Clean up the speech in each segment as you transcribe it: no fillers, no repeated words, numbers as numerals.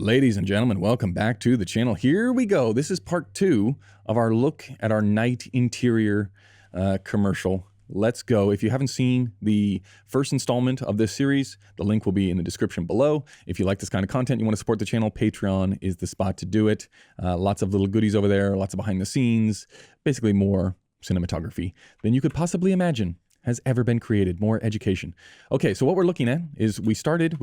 Ladies and gentlemen, welcome back to the channel. Here we go. This is part 2 of our look at our night interior commercial. Let's go. If you haven't seen the first installment of this series, the link will be in the description below. If you like this kind of content, you want to support the channel, Patreon is the spot to do it. Lots of little goodies over there, lots of behind the scenes, basically more cinematography than you could possibly imagine has ever been created, more education. Okay, so what we're looking at is we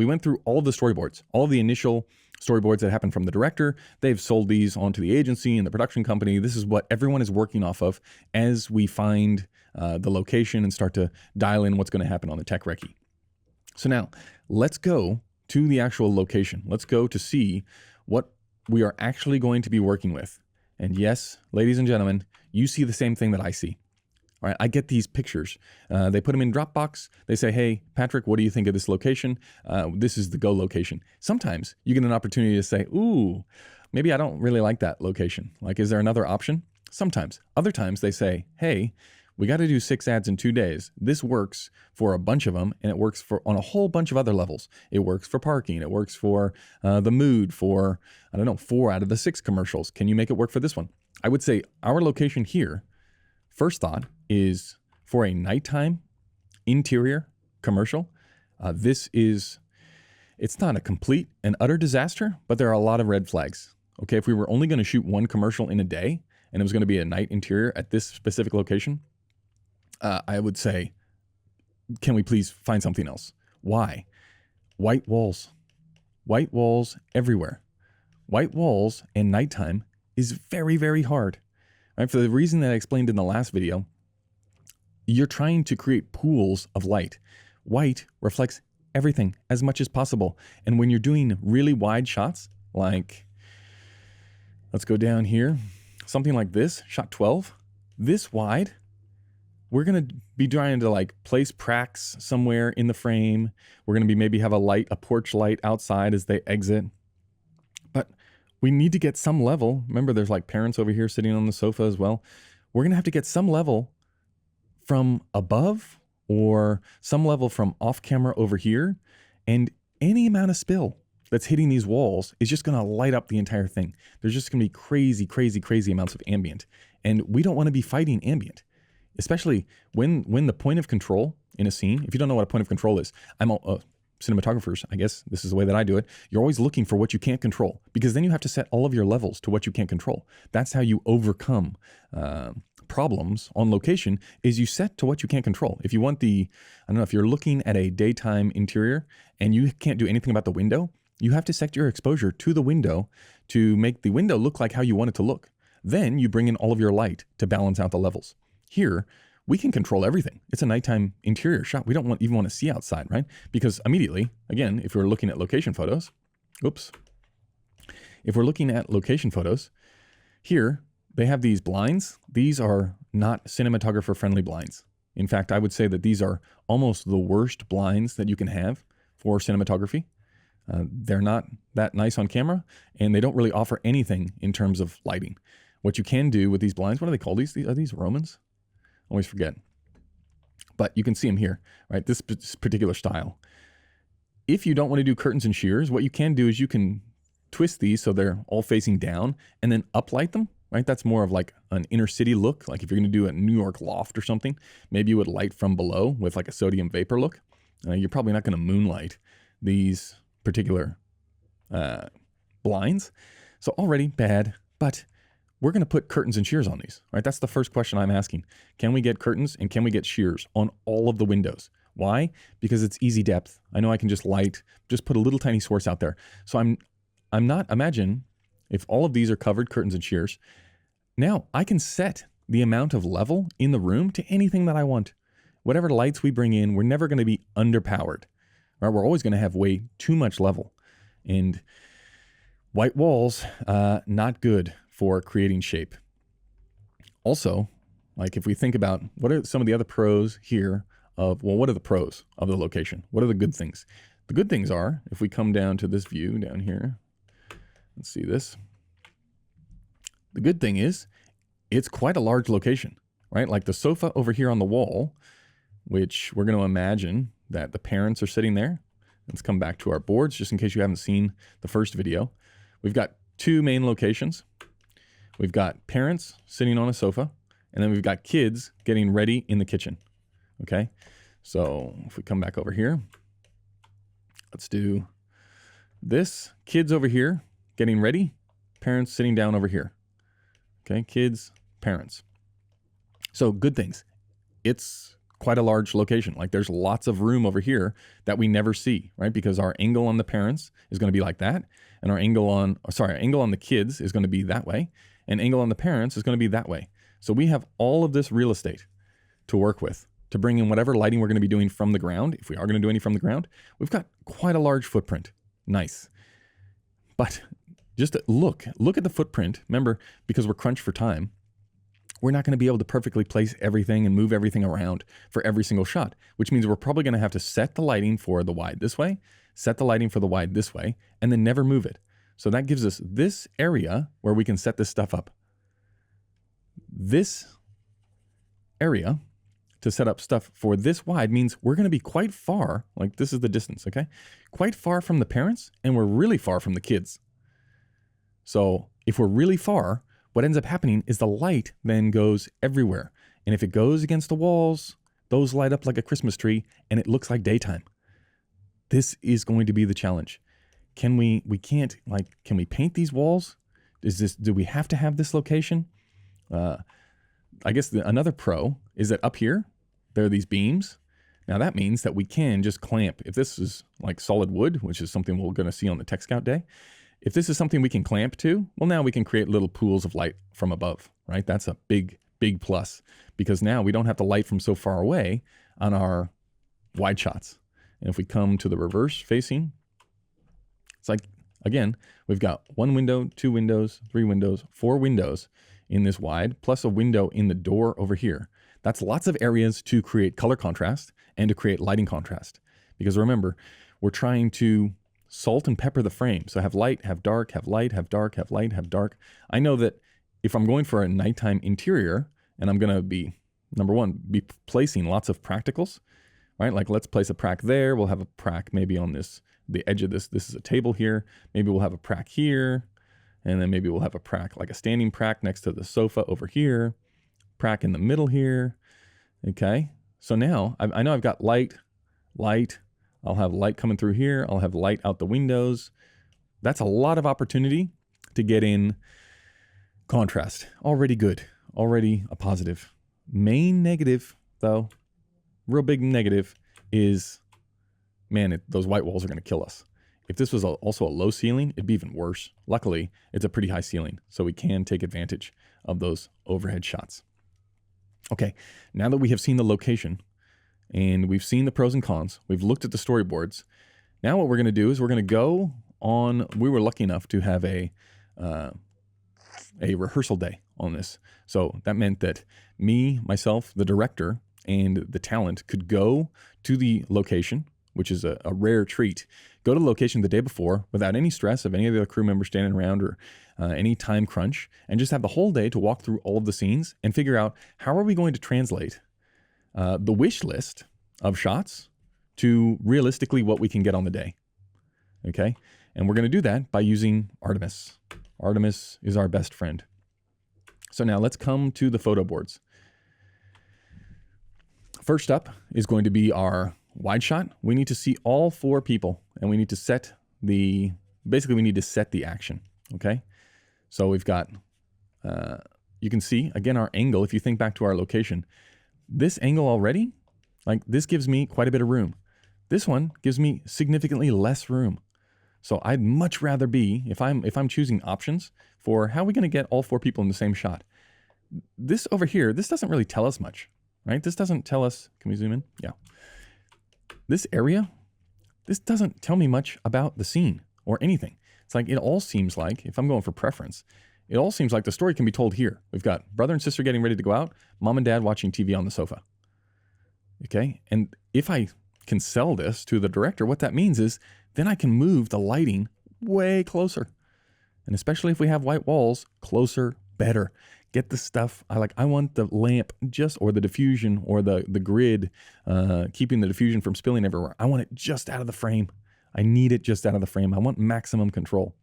went through all of the storyboards, all of the initial storyboards that happened from the director. They've sold these onto the agency and the production company. This is what everyone is working off of as we find the location and start to dial in what's going to happen on the tech recce. So now let's go to the actual location. Let's go to see what we are actually going to be working with. And yes, ladies and gentlemen, you see the same thing that I see. All right, I get these pictures. They put them in Dropbox. They say, hey, Patrick, what do you think of this location? This is the go location. Sometimes you get an opportunity to say, ooh, maybe I don't really like that location. Like, is there another option? Sometimes. Other times they say, hey, we got to do 6 ads in 2 days. This works for a bunch of them, and it works for on a whole bunch of other levels. It works for parking. It works for the mood for, I don't know, 4 out of the 6 commercials. Can you make it work for this one? I would say our location here, first thought, is for a nighttime interior commercial. It's not a complete and utter disaster, but there are a lot of red flags. Okay, if we were only going to shoot 1 commercial in a day and it was going to be a night interior at this specific location, I would say, can we please find something else? Why? White walls everywhere. White walls and nighttime is very, very hard. Right? For the reason that I explained in the last video, you're trying to create pools of light. White reflects everything as much as possible. And when you're doing really wide shots, like, let's go down here, something like this, shot 12, this wide, we're going to be trying to like place cracks somewhere in the frame. We're going to be maybe have a porch light outside as they exit. But we need to get some level. Remember, there's like parents over here sitting on the sofa as well. We're going to have to get some level from above or some level from off camera over here. And any amount of spill that's hitting these walls is just going to light up the entire thing. There's just going to be crazy, crazy, crazy amounts of ambient. And we don't want to be fighting ambient, especially when the point of control in a scene, if you don't know what a point of control is, cinematographers, I guess this is the way that I do it. You're always looking for what you can't control, because then you have to set all of your levels to what you can't control. That's how you overcome problems on location, is you set to what you can't control. If you want I don't know, if you're looking at a daytime interior and you can't do anything about the window, you have to set your exposure to the window to make the window look like how you want it to look. Then you bring in all of your light to balance out the levels. Here, we can control everything. It's a nighttime interior shot. We don't even want to see outside, right? Because immediately, again, if we're looking at location photos, if we're looking at location photos, here, they have these blinds. These are not cinematographer-friendly blinds. In fact, I would say that these are almost the worst blinds that you can have for cinematography. They're not that nice on camera, and they don't really offer anything in terms of lighting. What you can do with these blinds, what do they call these? Are these Romans? Always forget. But you can see them here, right? This particular style. If you don't want to do curtains and shears, what you can do is you can twist these so they're all facing down and then uplight them, right? That's more of like an inner city look. Like if you're going to do a New York loft or something, maybe you would light from below with like a sodium vapor look. You're probably not going to moonlight these particular blinds. So already bad, but we're going to put curtains and shears on these, right? That's the first question I'm asking. Can we get curtains and can we get shears on all of the windows? Why? Because it's easy depth. I know I can just put a little tiny source out there. So imagine if all of these are covered curtains and shears. Now I can set the amount of level in the room to anything that I want. Whatever lights we bring in, we're never going to be underpowered, right? We're always going to have way too much level. And white walls, not good for creating shape. Also, like if we think about what are some of the other pros here what are the pros of the location? What are the good things? The good things are, if we come down to this view down here, let's see this. The good thing is it's quite a large location, right? Like the sofa over here on the wall, which we're going to imagine that the parents are sitting there. let's come back to our boards just in case you haven't seen the first video. We've got two main locations. We've got parents sitting on a sofa, and then we've got kids getting ready in the kitchen. Okay, so if we come back over here, let's do this. Kids over here getting ready, parents sitting down over here. Okay, kids, parents. So good things. It's quite a large location. Like there's lots of room over here that we never see, right? Because our angle on the parents is going to be like that, and our angle on the kids is going to be that way, and angle on the parents is going to be that way. So we have all of this real estate to work with to bring in whatever lighting we're going to be doing from the ground. If we are going to do any from the ground, we've got quite a large footprint. Nice. But just look at the footprint. Remember, because we're crunched for time, we're not going to be able to perfectly place everything and move everything around for every single shot, which means we're probably going to have to set the lighting for the wide this way, set the lighting for the wide this way, and then never move it. So that gives us this area where we can set this stuff up. This area to set up stuff for this wide means we're going to be quite far, like this is the distance, okay? Quite far from the parents, and we're really far from the kids. So if we're really far, what ends up happening is the light then goes everywhere. And if it goes against the walls, those light up like a Christmas tree and it looks like daytime. This is going to be the challenge. Can we paint these walls? Do we have to have this location? I guess another pro is that up here, there are these beams. Now that means that we can just clamp. If this is like solid wood, which is something we're going to see on the Tech Scout day, if this is something we can clamp to, well, now we can create little pools of light from above, right? That's a big, big plus because now we don't have to light from so far away on our wide shots. And if we come to the reverse facing, it's like, again, we've got 1 window, 2 windows, 3 windows, 4 windows in this wide, plus a window in the door over here. That's lots of areas to create color contrast and to create lighting contrast. Because remember, we're trying to salt and pepper the frame. So have light, have dark, have light, have dark, have light, have dark. I know that if I'm going for a nighttime interior and I'm going to be, number one, be placing lots of practicals, right? Like let's place a prac there. We'll have a prac maybe on the edge of this. This is a table here. Maybe we'll have a prac here. And then maybe we'll have a prac, like a standing prac next to the sofa over here. Prac in the middle here. Okay. So now I know I've got light. I'll have light coming through here. I'll have light out the windows. That's a lot of opportunity to get in contrast. Already good. Already a positive. Main negative, though, real big negative is, man, those white walls are going to kill us. If this was also a low ceiling, it'd be even worse. Luckily, it's a pretty high ceiling, so we can take advantage of those overhead shots. Okay, now that we have seen the location, and we've seen the pros and cons, we've looked at the storyboards. Now what we're going to do is we're going to go on, we were lucky enough to have a rehearsal day on this. So that meant that me, myself, the director, and the talent could go to the location, which is a rare treat. Go to the location the day before without any stress of any of the other crew members standing around or any time crunch, and just have the whole day to walk through all of the scenes and figure out how are we going to translate the wish list of shots to realistically what we can get on the day. Okay? And we're going to do that by using Artemis. Artemis is our best friend. So now let's come to the photo boards. First up is going to be our wide shot. We need to see all 4 people, and we need to set the action. Okay? So we've got, you can see, again, our angle. If you think back to our location, this angle already, like this gives me quite a bit of room. This one gives me significantly less room. So I'd much rather be, if I'm choosing options for how are we going to get all 4 people in the same shot. This over here, this doesn't really tell us much, right? This doesn't tell us, can we zoom in? Yeah. This area, this doesn't tell me much about the scene or anything. It's like, it all seems like, if I'm going for preference, it all seems like the story can be told here. We've got brother and sister getting ready to go out, mom and dad watching TV on the sofa. Okay? And if I can sell this to the director, what that means is then I can move the lighting way closer. And especially if we have white walls, closer, better. Get the stuff, I want the lamp or the diffusion or the grid, keeping the diffusion from spilling everywhere. I want it just out of the frame. I need it just out of the frame. I want maximum control.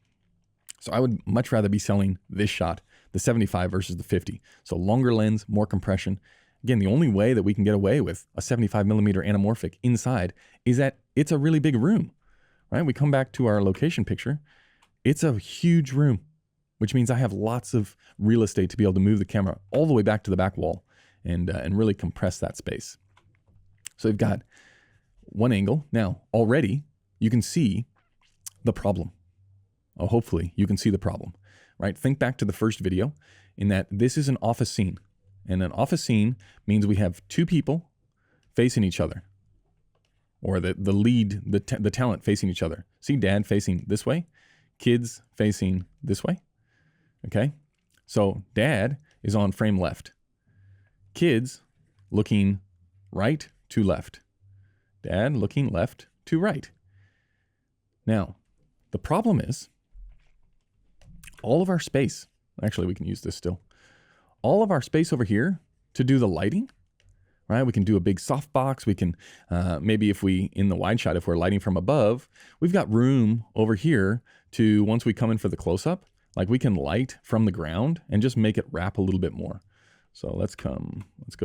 So I would much rather be selling this shot, the 75 versus the 50. So longer lens, more compression. Again, the only way that we can get away with a 75 millimeter anamorphic inside is that it's a really big room, right? We come back to our location picture. It's a huge room, which means I have lots of real estate to be able to move the camera all the way back to the back wall and really compress that space. So you've got one angle. Now, already you can see the problem. Oh, hopefully you can see the problem, right? Think back to the first video in that this is an office scene. And an office scene means we have two people facing each other, or the lead, the talent facing each other. See dad facing this way, kids facing this way, okay? So dad is on frame left. Kids looking right to left. Dad looking left to right. Now, the problem is all of our space, actually we can use this still, all of our space over here to do the lighting, right? We can do a big softbox. We can, maybe if we, in the wide shot, if we're lighting from above, we've got room over here to, once we come in for the close-up, like we can light from the ground and just make it wrap a little bit more. So let's go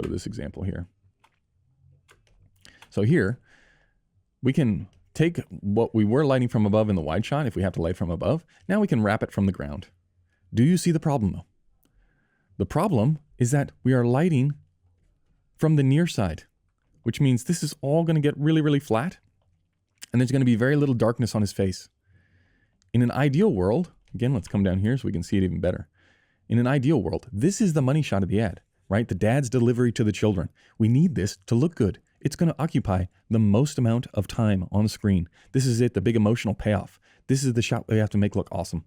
to this example here. So here, we can take what we were lighting from above in the wide shot, if we have to light from above, now we can wrap it from the ground. Do you see the problem though? The problem is that we are lighting from the near side, which means this is all going to get really, really flat, and there's going to be very little darkness on his face. In an ideal world, again, let's come down here so we can see it even better. In an ideal world, this is the money shot of the ad, right? The dad's delivery to the children. We need this to look good. It's going to occupy the most amount of time on screen. This is it, the big emotional payoff. This is the shot we have to make look awesome.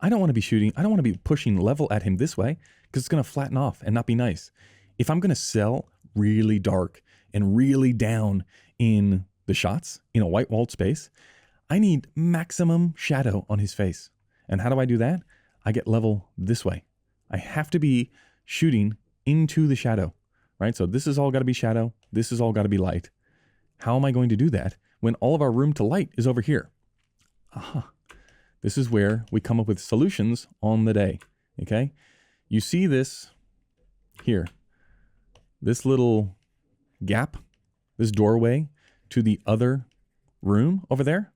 I don't want to be shooting, I don't want to be pushing level at him this way because it's going to flatten off and not be nice. If I'm going to sell really dark and really down in the shots in a white walled space, I need maximum shadow on his face. And how do I do that? I get level this way. I have to be shooting into the shadow, right? So this has all got to be shadow. This has all got to be light. How am I going to do that when all of our room to light is over here? Aha. This is where we come up with solutions on the day, okay? You see this here, this little gap, this doorway to the other room over there.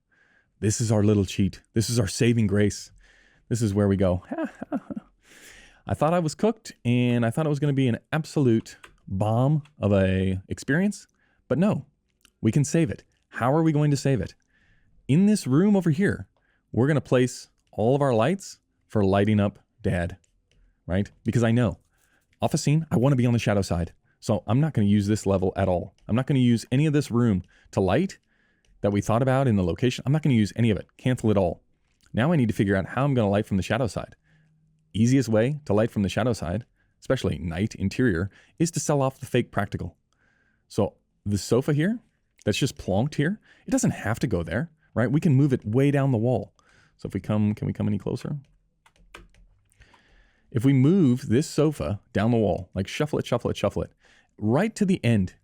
This is our little cheat. This is our saving grace. This is where we go, I thought I was cooked and I thought it was going to be an absolute bomb of a experience, but no, we can save it. How are we going to save it? In this room over here, we're going to place all of our lights for lighting up dad, right? Because I know, off a scene, I want to be on the shadow side. So I'm not going to use this level at all. I'm not going to use any of this room to light that we thought about in the location. I'm not going to use any of it. Cancel it all. Now I need to figure out how I'm going to light from the shadow side. Easiest way to light from the shadow side, especially night interior, is to sell off the fake practical. So the sofa here, that's just plonked here, it doesn't have to go there, right? We can move it way down the wall. So if we come, can we come any closer? If we move this sofa down the wall, like shuffle it, shuffle it, shuffle it, right to the end.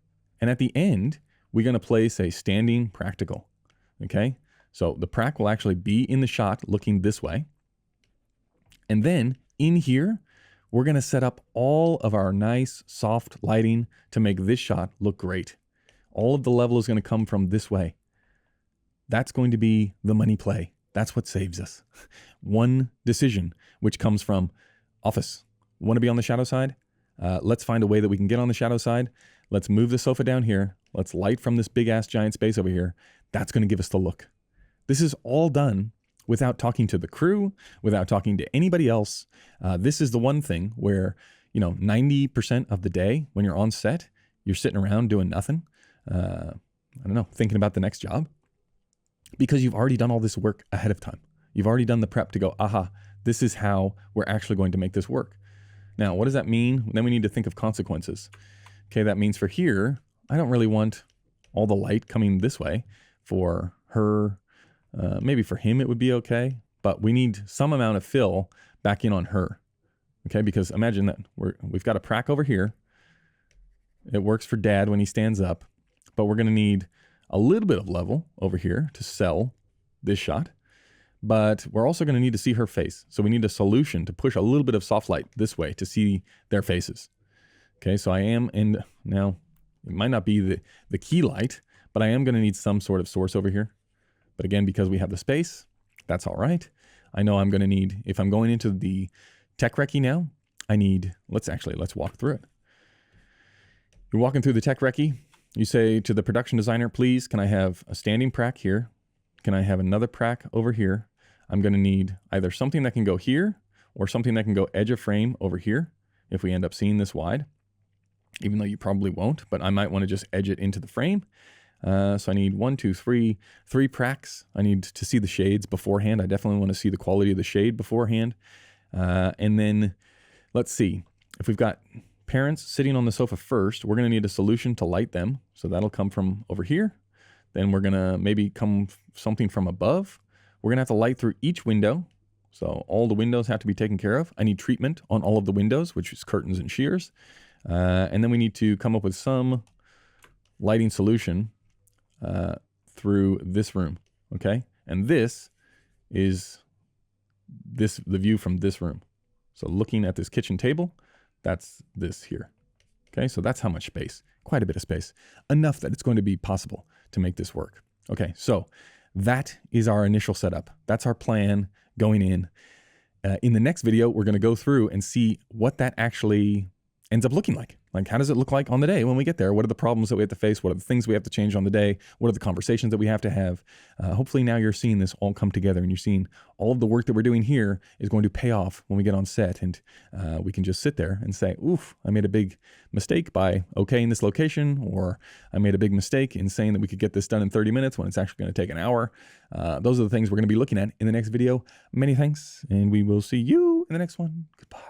And at the end, we're going to place a standing practical, okay? So the prac will actually be in the shot looking this way. And then in here, we're going to set up all of our nice soft lighting to make this shot look great. All of the level is going to come from this way. That's going to be the money play. That's what saves us. One decision, which comes from office. Want to be on the shadow side? Let's find a way that we can get on the shadow side. Let's move the sofa down here. Let's light from this big ass giant space over here. That's going to give us the look. This is all done without talking to the crew, without talking to anybody else. This is the one thing where, 90% of the day when you're on set, you're sitting around doing nothing. Thinking about the next job. Because you've already done all this work ahead of time. You've already done the prep to go, aha, this is how we're actually going to make this work. Now, what does that mean? Then we need to think of consequences. Okay, that means for here, I don't really want all the light coming this way. For her, maybe for him it would be okay, but we need some amount of fill back in on her. Okay, because imagine that we've got a prac over here. It works for dad when he stands up, but we're going to need a little bit of level over here to sell this shot, but we're also going to need to see her face. So we need a solution to push a little bit of soft light this way to see their faces. Okay, so I am, and now it might not be the key light, but I am going to need some sort of source over here. But again, because we have the space, that's all right. I know I'm going to need, if I'm going into the tech recce now, I need, let's walk through it. You're walking through the tech recce. You say to the production designer, please, can I have a standing prac here? Can I have another prac over here? I'm going to need either something that can go here or something that can go edge of frame over here if we end up seeing this wide, even though you probably won't, but I might want to just edge it into the frame. So I need 1, 2, 3 pracs. I need to see the shades beforehand. I definitely want to see the quality of the shade beforehand. And then let's see, if we've got parents sitting on the sofa first, we're going to need a solution to light them. So that'll come from over here. Then we're going to maybe come something from above. We're going to have to light through each window. So all the windows have to be taken care of. I need treatment on all of the windows, which is curtains and shears. And then we need to come up with some lighting solution through this room, okay? And this is the view from this room. So looking at this kitchen table, that's this here. Okay, so that's how much space, quite a bit of space, enough that it's going to be possible to make this work. Okay, so that is our initial setup. That's our plan going in. In the next video, we're going to go through and see what that actually ends up looking like. Like, how does it look like on the day when we get there? What are the problems that we have to face? What are the things we have to change on the day? What are the conversations that we have to have? Hopefully now you're seeing this all come together and you're seeing all of the work that we're doing here is going to pay off when we get on set, and we can just sit there and say, oof, I made a big mistake by okaying this location, or I made a big mistake in saying that we could get this done in 30 minutes when it's actually going to take an hour. Those are the things we're going to be looking at in the next video. Many thanks, and we will see you in the next one. Goodbye.